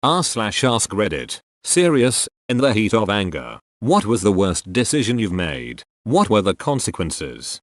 r/AskReddit. Serious, in the heat of anger, what was the worst decision you've made? What were the consequences?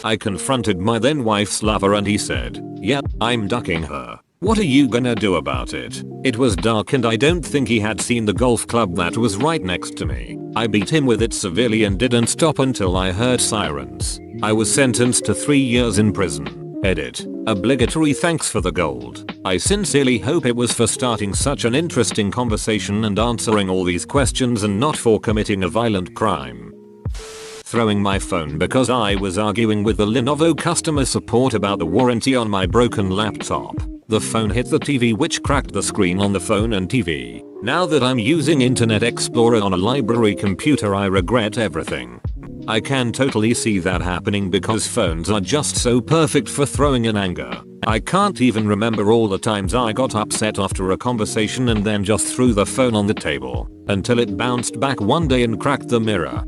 I confronted my then wife's lover and he said, yeah, I'm ducking her. What are you gonna do about it? It was dark and I don't think he had seen the golf club that was right next to me. I beat him with it severely and didn't stop until I heard sirens. I was sentenced to 3 years in prison. Edit. Obligatory thanks for the gold. I sincerely hope it was for starting such an interesting conversation and answering all these questions and not for committing a violent crime. Throwing my phone because I was arguing with the Lenovo customer support about the warranty on my broken laptop. The phone hit the TV which cracked the screen on the phone and TV. Now that I'm using Internet Explorer on a library computer I regret everything. I can totally see that happening because phones are just so perfect for throwing in anger. I can't even remember all the times I got upset after a conversation and then just threw the phone on the table until it bounced back one day and cracked the mirror.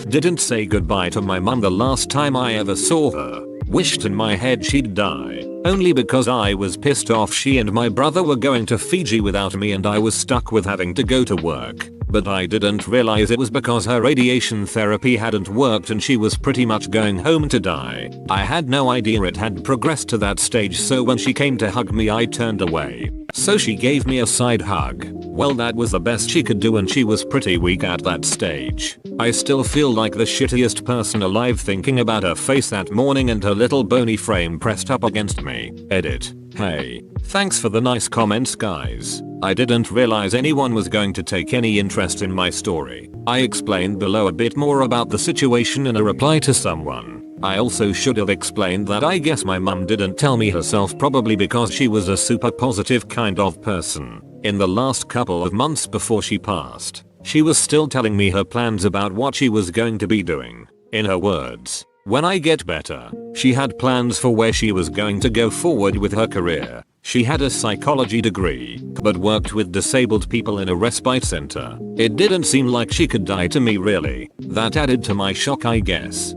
Didn't say goodbye to my mum the last time I ever saw her. Wished in my head she'd die. Only because I was pissed off she and my brother were going to Fiji without me and I was stuck with having to go to work. But I didn't realize it was because her radiation therapy hadn't worked and she was pretty much going home to die. I had no idea it had progressed to that stage, so when she came to hug me I turned away. So she gave me a side hug. Well, that was the best she could do and she was pretty weak at that stage. I still feel like the shittiest person alive thinking about her face that morning and her little bony frame pressed up against me. Edit. Hey, thanks for the nice comments guys. I didn't realize anyone was going to take any interest in my story. I explained below a bit more about the situation in a reply to someone. I also should have explained that I guess my mum didn't tell me herself, probably because she was a super positive kind of person. In the last couple of months before she passed, she was still telling me her plans about what she was going to be doing. In her words, when I get better, she had plans for where she was going to go forward with her career. She had a psychology degree, but worked with disabled people in a respite center. It didn't seem like she could die to me really. That added to my shock, I guess.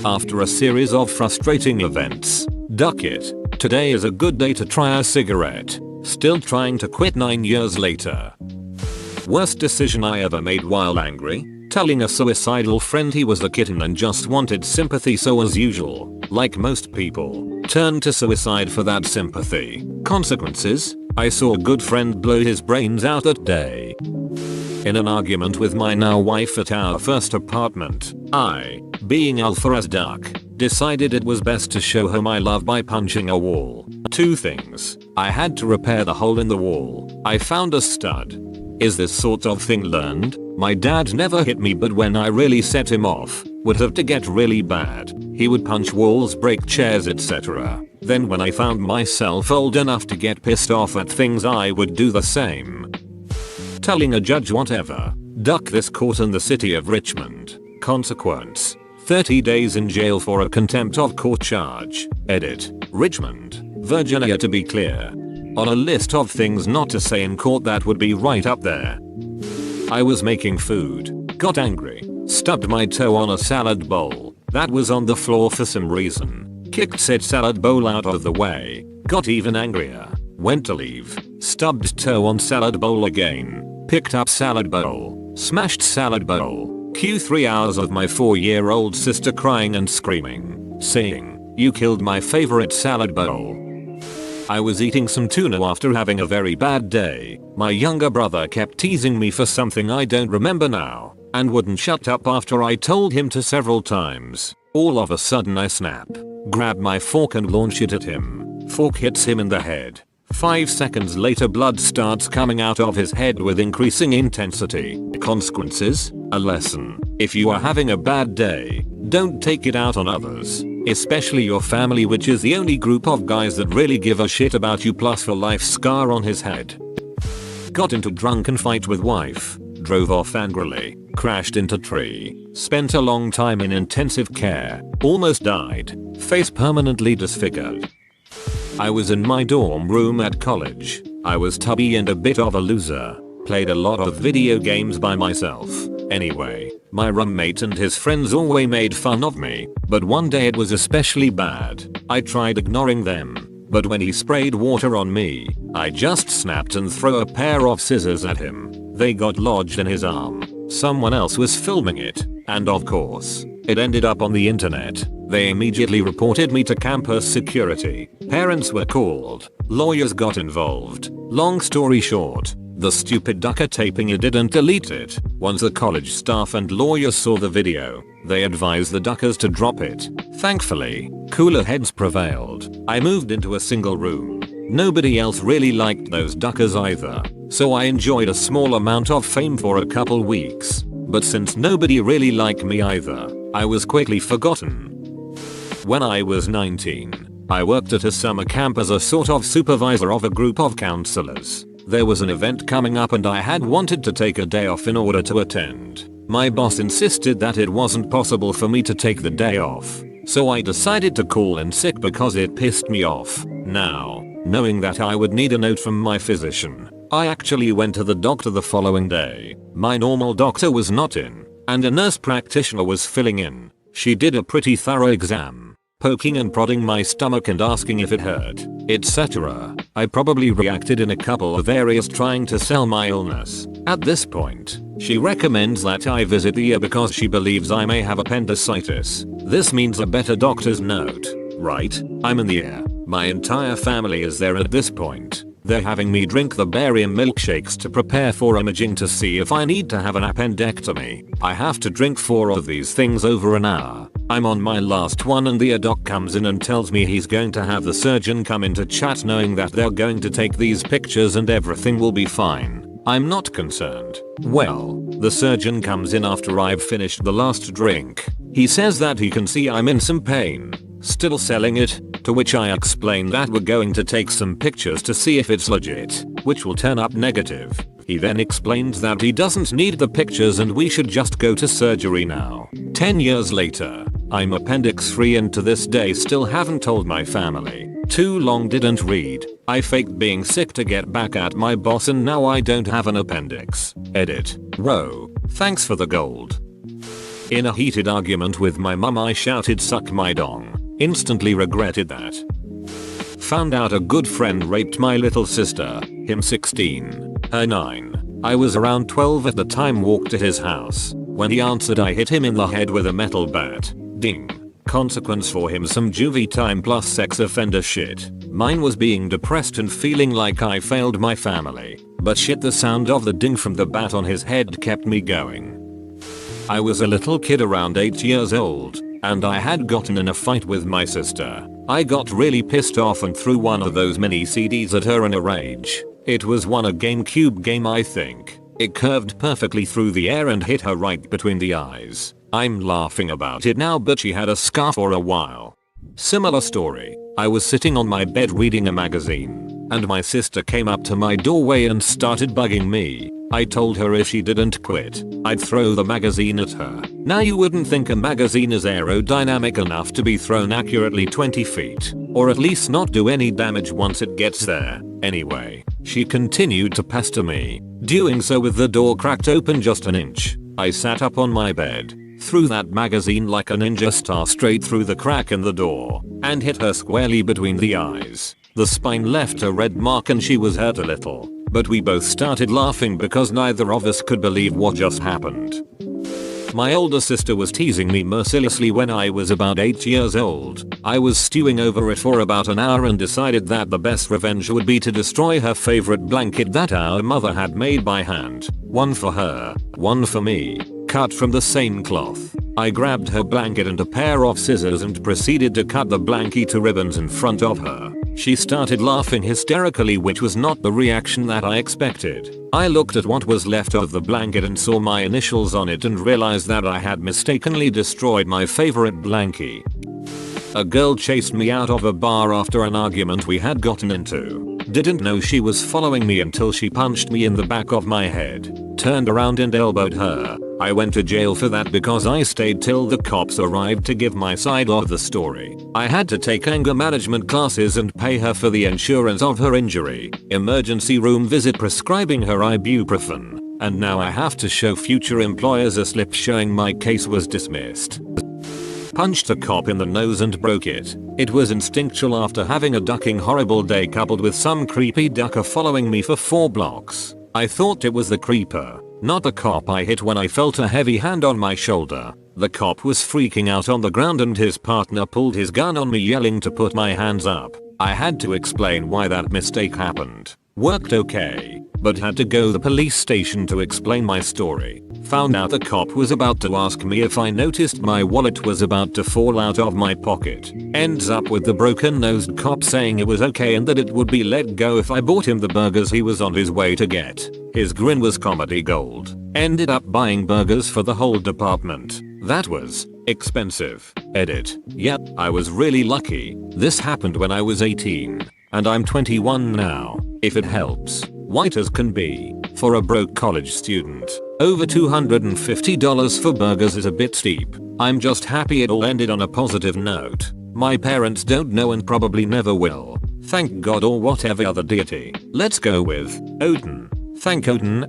After a series of frustrating events, duck it. Today is a good day to try a cigarette. Still trying to quit 9 years later. Worst decision I ever made while angry? Telling a suicidal friend he was a kitten and just wanted sympathy, so as usual, like most people, turned to suicide for that sympathy. Consequences? I saw a good friend blow his brains out that day. In an argument with my now wife at our first apartment, I, being alpha as duck, decided it was best to show her my love by punching a wall. 2 things. I had to repair the hole in the wall. I found a stud. Is this sort of thing learned? My dad never hit me, but when I really set him off, would have to get really bad, he would punch walls, break chairs, etc. Then when I found myself old enough to get pissed off at things, I would do the same. Telling a judge whatever. Duck this court in the city of Richmond. Consequence: 30 days in jail for a contempt of court charge. Edit. Richmond, Virginia to be clear. On a list of things not to say in court, that would be right up there. I was making food, got angry, stubbed my toe on a salad bowl that was on the floor for some reason, kicked said salad bowl out of the way, got even angrier, went to leave, stubbed toe on salad bowl again, picked up salad bowl, smashed salad bowl, cue 3 hours of my 4-year-old sister crying and screaming, saying, "You killed my favorite salad bowl." I was eating some tuna after having a very bad day. My younger brother kept teasing me for something I don't remember now, and wouldn't shut up after I told him to several times. All of a sudden I snap, grab my fork and launch it at him. Fork hits him in the head. 5 seconds later blood starts coming out of his head with increasing intensity. Consequences? A lesson. If you are having a bad day, don't take it out on others, especially your family, which is the only group of guys that really give a shit about you, plus a life scar on his head. Got into drunken fight with wife, drove off angrily, crashed into tree, spent a long time in intensive care, almost died, face permanently disfigured. I was in my dorm room at college. I was tubby and a bit of a loser. Played a lot of video games by myself. Anyway, my roommate and his friends always made fun of me, but one day it was especially bad. I tried ignoring them, but when he sprayed water on me, I just snapped and threw a pair of scissors at him. They got lodged in his arm. Someone else was filming it, and of course, it ended up on the internet. They immediately reported me to campus security. Parents were called. Lawyers got involved. Long story short, the stupid ducker taping it didn't delete it. Once the college staff and lawyers saw the video, they advised the duckers to drop it. Thankfully, cooler heads prevailed. I moved into a single room. Nobody else really liked those duckers either, so I enjoyed a small amount of fame for a couple weeks. But since nobody really liked me either, I was quickly forgotten. When I was 19, I worked at a summer camp as a sort of supervisor of a group of counselors. There was an event coming up and I had wanted to take a day off in order to attend. My boss insisted that it wasn't possible for me to take the day off, so I decided to call in sick because it pissed me off. Now, knowing that I would need a note from my physician, I actually went to the doctor the following day. My normal doctor was not in, and a nurse practitioner was filling in. She did a pretty thorough exam, poking and prodding my stomach and asking if it hurt, etc. I probably reacted in a couple of areas trying to sell my illness. At this point, she recommends that I visit the ER because she believes I may have appendicitis. This means a better doctor's note, right? I'm in the ER. My entire family is there at this point. They're having me drink the barium milkshakes to prepare for imaging to see if I need to have an appendectomy. I have to drink 4 of these things over an hour. I'm on my last one and the doc comes in and tells me he's going to have the surgeon come in to chat, knowing that they're going to take these pictures and everything will be fine. I'm not concerned. Well, the surgeon comes in after I've finished the last drink. He says that he can see I'm in some pain. Still selling it, to which I explain that we're going to take some pictures to see if it's legit, which will turn up negative. He then explains that he doesn't need the pictures and we should just go to surgery now. 10 years later, I'm appendix free and to this day still haven't told my family. Too long didn't read. I faked being sick to get back at my boss and now I don't have an appendix. Edit. Row. Thanks for the gold. In a heated argument with my mum I shouted suck my dong. Instantly regretted that. Found out a good friend raped my little sister, him 16, her 9. I was around 12 at the time. Walked to his house. When he answered I hit him in the head with a metal bat. Ding. Consequence for him some juvie time plus sex offender shit. Mine was being depressed and feeling like I failed my family. But shit, the sound of the ding from the bat on his head kept me going. I was a little kid around 8 years old, and I had gotten in a fight with my sister. I got really pissed off and threw one of those mini CDs at her in a rage. It was a GameCube game, I think. It curved perfectly through the air and hit her right between the eyes. I'm laughing about it now, but she had a scar for a while. Similar story. I was sitting on my bed reading a magazine, and my sister came up to my doorway and started bugging me. I told her if she didn't quit, I'd throw the magazine at her. Now you wouldn't think a magazine is aerodynamic enough to be thrown accurately 20 feet, or at least not do any damage once it gets there. Anyway, she continued to pester me, doing so with the door cracked open just an inch. I sat up on my bed, threw that magazine like a ninja star straight through the crack in the door, and hit her squarely between the eyes. The spine left a red mark and she was hurt a little, but we both started laughing because neither of us could believe what just happened. My older sister was teasing me mercilessly when I was about 8 years old. I was stewing over it for about an hour and decided that the best revenge would be to destroy her favorite blanket that our mother had made by hand. One for her, one for me, cut from the same cloth. I grabbed her blanket and a pair of scissors and proceeded to cut the blankie to ribbons in front of her. She started laughing hysterically, which was not the reaction that I expected. I looked at what was left of the blanket and saw my initials on it and realized that I had mistakenly destroyed my favorite blankie. A girl chased me out of a bar after an argument we had gotten into. Didn't know she was following me until she punched me in the back of my head. Turned around and elbowed her. I went to jail for that because I stayed till the cops arrived to give my side of the story. I had to take anger management classes and pay her for the insurance of her injury, emergency room visit, prescribing her ibuprofen, and now I have to show future employers a slip showing my case was dismissed. Punched a cop in the nose and broke it. It was instinctual after having a ducking horrible day coupled with some creepy ducker following me for 4 blocks. I thought it was the creeper, not the cop I hit when I felt a heavy hand on my shoulder. The cop was freaking out on the ground and his partner pulled his gun on me yelling to put my hands up. I had to explain why that mistake happened. Worked okay, but had to go to the police station to explain my story. Found out the cop was about to ask me if I noticed my wallet was about to fall out of my pocket. Ends up with the broken-nosed cop saying it was okay and that it would be let go if I bought him the burgers he was on his way to get. His grin was comedy gold. Ended up buying burgers for the whole department. That was expensive. Edit. Yep, I was really lucky. This happened when I was 18. And I'm 21 now. If it helps. White as can be. For a broke college student. Over $250 for burgers is a bit steep. I'm just happy it all ended on a positive note. My parents don't know and probably never will. Thank God or whatever other deity. Let's go with Odin. Thank Odin.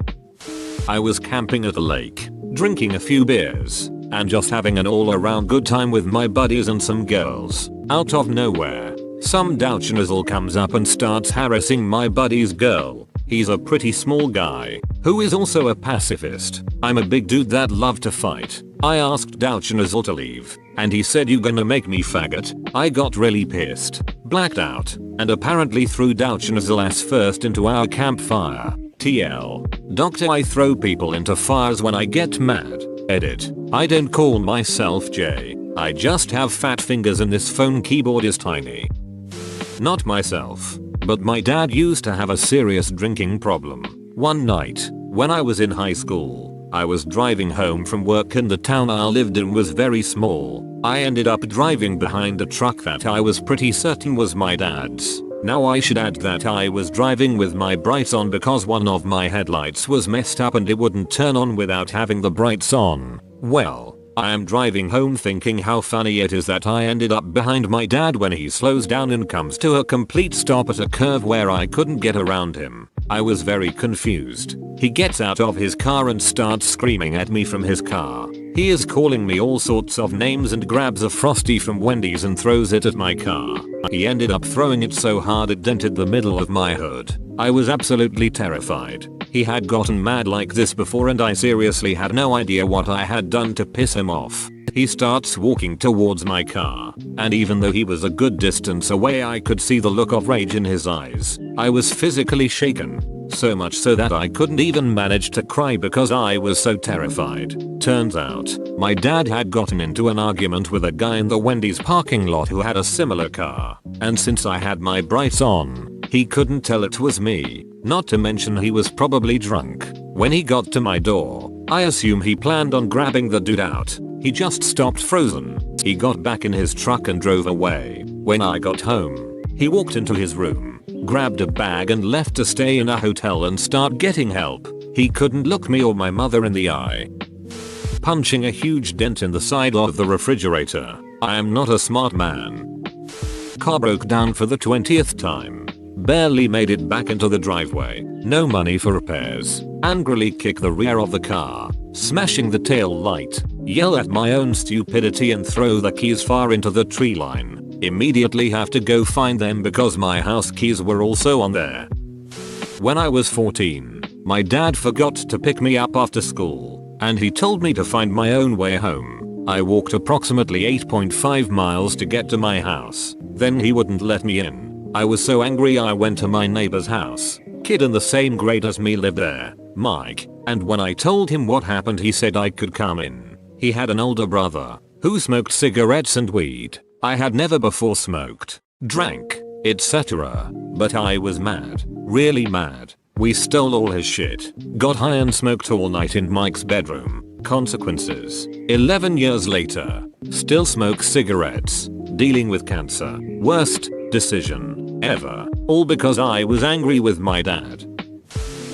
I was camping at a lake, drinking a few beers, and just having an all-around good time with my buddies and some girls. Out of nowhere, some douchenizzle comes up and starts harassing my buddy's girl. He's a pretty small guy, who is also a pacifist. I'm a big dude that love to fight. I asked douchenizzle to leave, and he said you gonna make me faggot? I got really pissed, blacked out, and apparently threw douchenizzle ass first into our campfire. TL. Doctor, I throw people into fires when I get mad. Edit. I don't call myself Jay. I just have fat fingers and this phone keyboard is tiny. Not myself, but my dad used to have a serious drinking problem. One night, when I was in high school, I was driving home from work and the town I lived in was very small. I ended up driving behind a truck that I was pretty certain was my dad's. Now I should add that I was driving with my brights on because one of my headlights was messed up and it wouldn't turn on without having the brights on. Well, I am driving home thinking how funny it is that I ended up behind my dad when he slows down and comes to a complete stop at a curve where I couldn't get around him. I was very confused. He gets out of his car and starts screaming at me from his car. He is calling me all sorts of names and grabs a Frosty from Wendy's and throws it at my car. He ended up throwing it so hard it dented the middle of my hood. I was absolutely terrified. He had gotten mad like this before and I seriously had no idea what I had done to piss him off. He starts walking towards my car, and even though he was a good distance away I could see the look of rage in his eyes. I was physically shaken, so much so that I couldn't even manage to cry because I was so terrified. Turns out, my dad had gotten into an argument with a guy in the Wendy's parking lot who had a similar car, and since I had my brights on, he couldn't tell it was me, not to mention he was probably drunk. When he got to my door, I assume he planned on grabbing the dude out. He just stopped frozen. He got back in his truck and drove away. When I got home, he walked into his room, grabbed a bag and left to stay in a hotel and start getting help. He couldn't look me or my mother in the eye. Punching a huge dent in the side of the refrigerator. I am not a smart man. Car broke down for the 20th time. Barely made it back into the driveway. No money for repairs. Angrily kick the rear of the car, smashing the tail light, yell at my own stupidity and throw the keys far into the tree line. Immediately have to go find them because my house keys were also on there. When I was 14, my dad forgot to pick me up after school, and he told me to find my own way home. I walked approximately 8.5 miles to get to my house. Then he wouldn't let me in. I was so angry I went to my neighbor's house. Kid in the same grade as me lived there, Mike, and when I told him what happened he said I could come in. He had an older brother who smoked cigarettes and weed. I had never before smoked, drank, etc. But I was mad, really mad. We stole all his shit, got high and smoked all night in Mike's bedroom. Consequences: 11 years later, still smoke cigarettes, dealing with cancer. Worst decision ever, all because I was angry with my dad.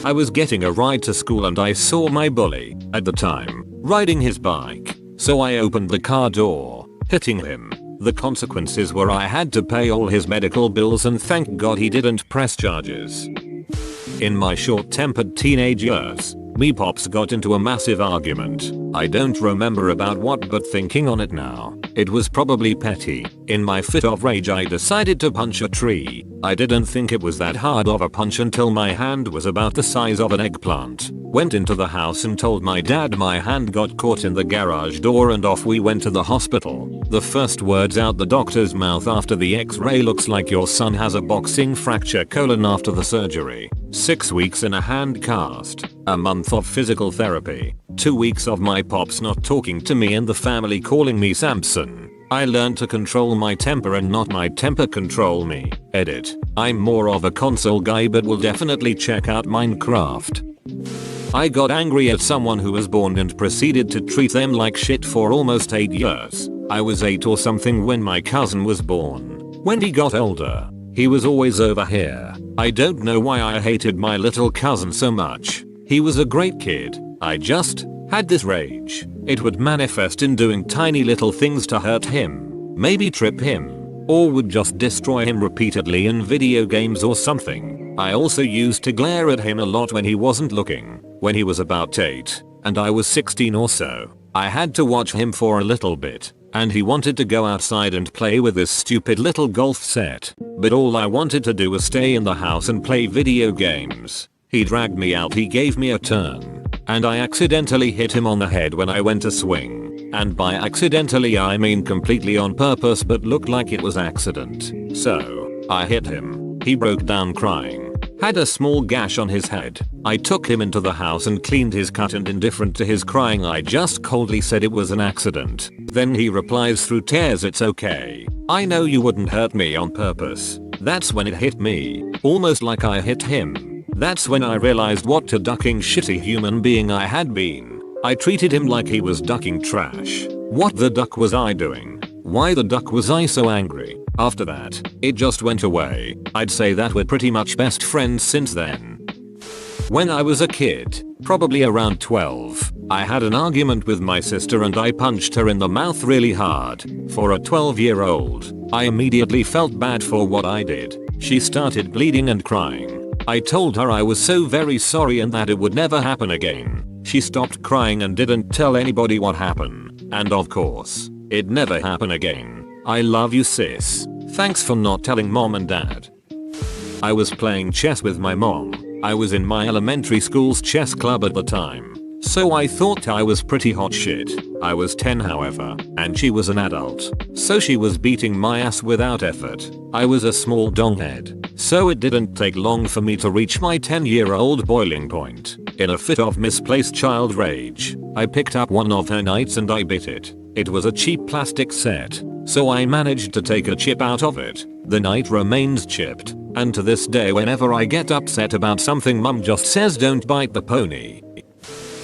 I was getting a ride to school and I saw my bully, at the time, riding his bike, so I opened the car door, hitting him. The consequences were I had to pay all his medical bills and thank God he didn't press charges. In my short-tempered teenage years, me pops got into a massive argument. I don't remember about what, but thinking on it now, It was probably petty. In my fit of rage I decided to punch a tree. I didn't think it was that hard of a punch until my hand was about the size of an eggplant. Went into the house and told my dad my hand got caught in the garage door and off we went to the hospital. The first words out the doctor's mouth after the x-ray: looks like your son has a boxing fracture after the surgery. 6 weeks in a hand cast. A month of physical therapy. 2 weeks of my pops not talking to me and the family calling me Samson. I learned to control my temper and not my temper control me. Edit. I'm more of a console guy but will definitely check out Minecraft. I got angry at someone who was born and proceeded to treat them like shit for almost 8 years. I was 8 or something when my cousin was born. When he got older, he was always over here. I don't know why I hated my little cousin so much. He was a great kid. I just had this rage. It would manifest in doing tiny little things to hurt him, maybe trip him, or would just destroy him repeatedly in video games or something. I also used to glare at him a lot when he wasn't looking. When he was about 8 and I was 16 or so, I had to watch him for a little bit, and he wanted to go outside and play with this stupid little golf set, but all I wanted to do was stay in the house and play video games. He dragged me out, he gave me a turn, and I accidentally hit him on the head when I went to swing. And by accidentally I mean completely on purpose, but looked like it was accident. So, I hit him. He broke down crying. Had a small gash on his head. I took him into the house and cleaned his cut, and indifferent to his crying I just coldly said it was an accident. Then he replies through tears, "It's okay. I know you wouldn't hurt me on purpose." That's when it hit me. Almost like I hit him. That's when I realized what a ducking shitty human being I had been. I treated him like he was ducking trash. What the duck was I doing? Why the duck was I so angry? After that, it just went away. I'd say that we're pretty much best friends since then. When I was a kid, probably around 12, I had an argument with my sister and I punched her in the mouth really hard. For a 12-year-old, I immediately felt bad for what I did. She started bleeding and crying. I told her I was so very sorry and that it would never happen again. She stopped crying and didn't tell anybody what happened. And of course, it never happened again. I love you, sis. Thanks for not telling mom and dad. I was playing chess with my mom. I was in my elementary school's chess club at the time, so I thought I was pretty hot shit. I was 10 however, and she was an adult, so she was beating my ass without effort. I was a small donghead, so it didn't take long for me to reach my 10-year-old boiling point. In a fit of misplaced child rage, I picked up one of her knights and I bit it. It was a cheap plastic set, so I managed to take a chip out of it. The knight remains chipped, and to this day whenever I get upset about something mum just says don't bite the pony.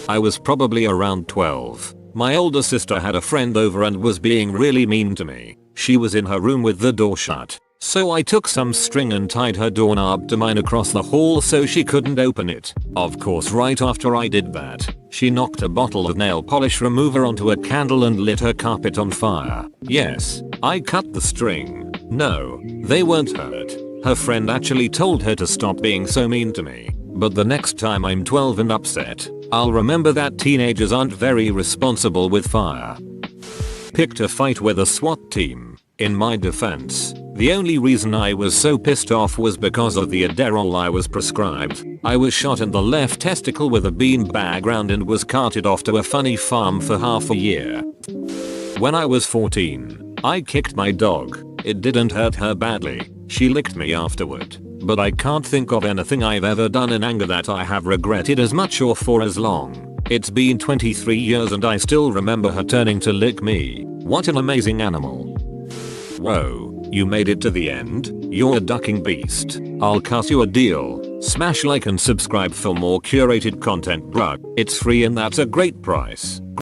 I was probably around 12. My older sister had a friend over and was being really mean to me. She was in her room with the door shut, so I took some string and tied her doorknob to mine across the hall so she couldn't open it. Of course, right after I did that, she knocked a bottle of nail polish remover onto a candle and lit her carpet on fire. Yes, I cut the string. No, they weren't hurt. Her friend actually told her to stop being so mean to me. But the next time I'm 12 and upset, I'll remember that teenagers aren't very responsible with fire. Picked a fight with a SWAT team. In my defense, the only reason I was so pissed off was because of the Adderall I was prescribed. I was shot in the left testicle with a beanbag round and was carted off to a funny farm for half a year. When I was 14, I kicked my dog. It didn't hurt her badly. She licked me afterward. But I can't think of anything I've ever done in anger that I have regretted as much or for as long. It's been 23 years and I still remember her turning to lick me. What an amazing animal. Whoa, you made it to the end? You're a ducking beast. I'll cut you a deal. Smash like and subscribe for more curated content, bruh. It's free and that's a great price.